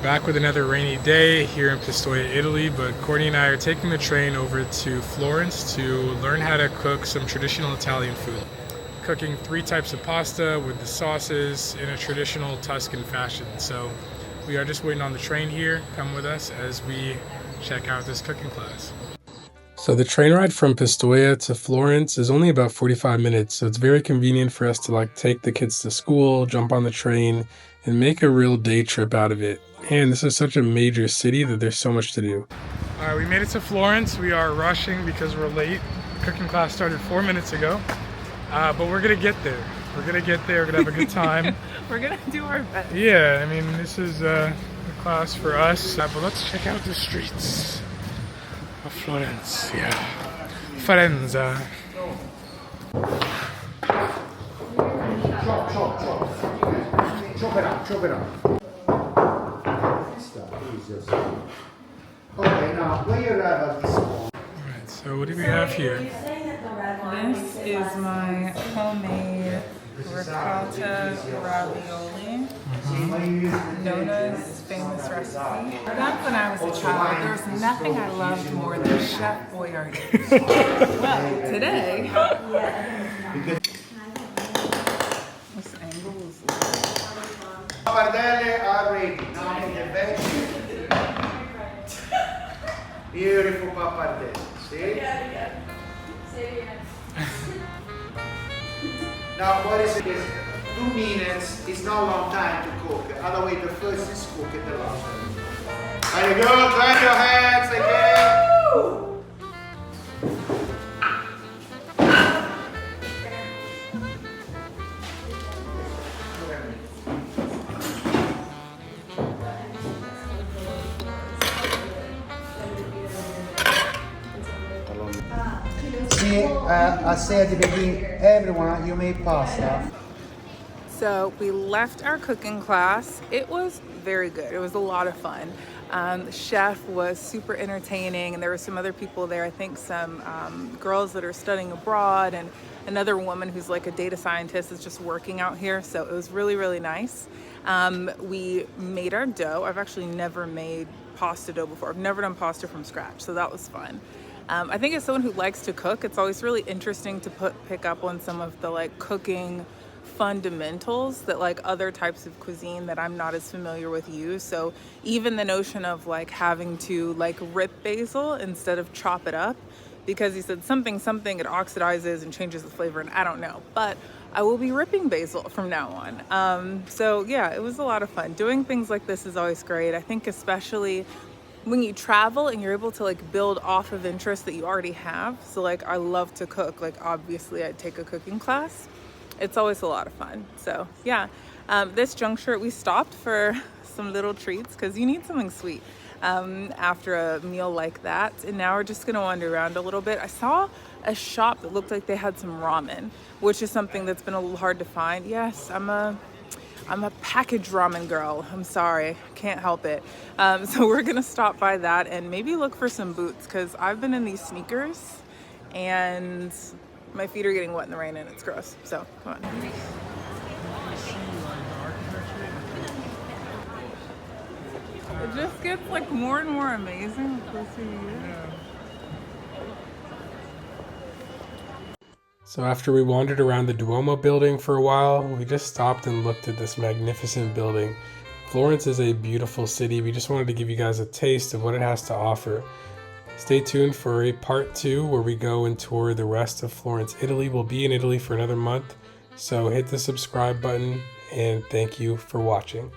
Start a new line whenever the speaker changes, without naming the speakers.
back with another rainy day here in Pistoia, Italy, but Courtney and I are taking the train over to Florence to learn how to cook some traditional Italian food. Cooking 3 types of pasta with the sauces in a traditional Tuscan fashion. So we are just waiting on the train here. Come with us as we check out this cooking class. So the train ride from Pistoia to Florence is only about 45 minutes, so it's very convenient for us to take the kids to school, jump on the train, and make a real day trip out of it. And this is such a major city that there's so much to do. Alright, we made it to Florence. We are rushing because we're late. Cooking class started 4 minutes ago, but we're gonna get there. We're gonna have a good time.
We're gonna do our best.
Yeah, I mean, this is a class for us, but let's check out the streets of Florence. Yeah, Firenze. Alright, so what do we have here?
This is my homemade ricotta ravioli. Nona's famous recipe. Back when I was a child, there was nothing I loved more than Chef Boyardee. Well, today, this angle is
Pappardelle are ready. Now in the veg. Beautiful pappardelle. See? Now what is it? 2 minutes is not a long time to cook. Otherwise the first is cooked and the last one. Very good. Clap your hands again. I say at the beginning, everyone, you make pasta.
So we left our cooking class. It was very good. It was a lot of fun. The chef was super entertaining, and there were some other people there. I think some girls that are studying abroad, and another woman who's like a data scientist is just working out here. So it was really, really nice. We made our dough. I've actually never made pasta dough before. I've never done pasta from scratch, so that was fun. I think as someone who likes to cook, it's always really interesting to pick up on some of the cooking fundamentals that other types of cuisine that I'm not as familiar with use. So even the notion of having to rip basil instead of chop it up, because he said something it oxidizes and changes the flavor, and I don't know, but I will be ripping basil from now on. So yeah, it was a lot of fun. Doing things like this is always great. I think especially when you travel and you're able to build off of interests that you already have. So I love to cook. Obviously I'd take a cooking class. It's always a lot of fun. So yeah, this juncture we stopped for some little treats because you need something sweet after a meal like that. And now we're just gonna wander around a little bit. I saw a shop that looked like they had some ramen, which is something that's been a little hard to find. Yes, I'm a packaged ramen girl. I'm sorry, can't help it. So we're gonna stop by that and maybe look for some boots, because I've been in these sneakers and my feet are getting wet in the rain and it's gross. So come on. It just gets more and more amazing the closer you get.
So after we wandered around the Duomo building for a while, we just stopped and looked at this magnificent building. Florence is a beautiful city. We just wanted to give you guys a taste of what it has to offer. Stay tuned for a part 2 where we go and tour the rest of Florence, Italy. We'll be in Italy for another month, so hit the subscribe button, and thank you for watching.